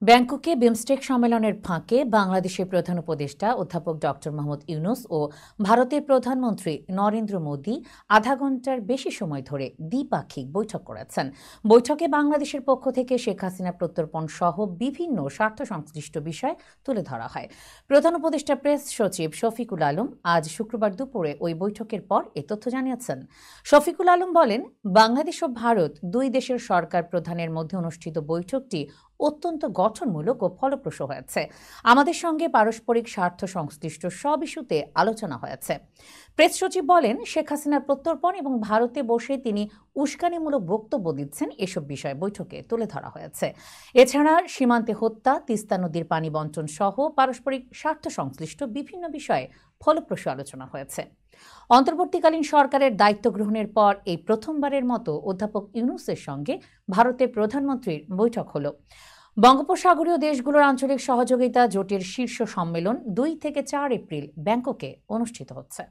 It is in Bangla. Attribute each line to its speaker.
Speaker 1: ব্যাংককে বিমস্টেক সম্মেলনের ফাঁকে বাংলাদেশের প্রধান উপদেষ্টা অধ্যাপক ডক্টর মোহাম্মদ ইউনূস ও ভারতের প্রধানমন্ত্রী নরেন্দ্র মোদি আধা ঘণ্টার বেশি সময় ধরে দ্বিপাক্ষিক বৈঠক করেছেন। বৈঠকে বাংলাদেশের পক্ষ থেকে শেখ হাসিনা প্রত্যর্পণ সহ বিভিন্ন স্বার্থ সংশ্লিষ্ট বিষয় তুলে ধরা হয়। প্রধান উপদেষ্টা প্রেস সচিব শফিকুল আলম আজ শুক্রবার দুপুরে ওই বৈঠকের পর এ তথ্য জানিয়েছেন। শফিকুল আলম বলেন, বাংলাদেশ ও ভারত দুই দেশের সরকার প্রধানের মধ্যে অনুষ্ঠিত বৈঠকটি অত্যন্ত গঠনমূলক ও ফলপ্রসূ হয়েছে। আমাদের সঙ্গে পারস্পরিক স্বার্থ সংশ্লিষ্ট সব ইস্যুতে আলোচনা হয়েছে। প্রেস সচিব বলেন, শেখ হাসিনার প্রত্যর্পণ এবং ভারতে বসে তিনি উস্কানিমূলক বক্তব্য দিচ্ছেন, এসব বিষয় বৈঠকে তুলে ধরা হয়েছে। এছাড়া সীমান্তে হত্যা, তিস্তা নদীর পানি বণ্টন সহ পারস্পরিক স্বার্থ সংশ্লিষ্ট বিভিন্ন বিষয়ে ফলপ্রসূ আলোচনা হয়েছে। অন্তর্বর্তীকালীন সরকারের দায়িত্ব গ্রহণের পর এই প্রথমবারের মতো অধ্যাপক ইউনূসের সঙ্গে ভারতের প্রধানমন্ত্রীর বৈঠক হলো। বঙ্গোপসাগরীয় দেশগুলোর আঞ্চলিক সহযোগিতা জোটের শীর্ষ সম্মেলন 2 থেকে 4 এপ্রিল ব্যাংককে অনুষ্ঠিত হচ্ছে।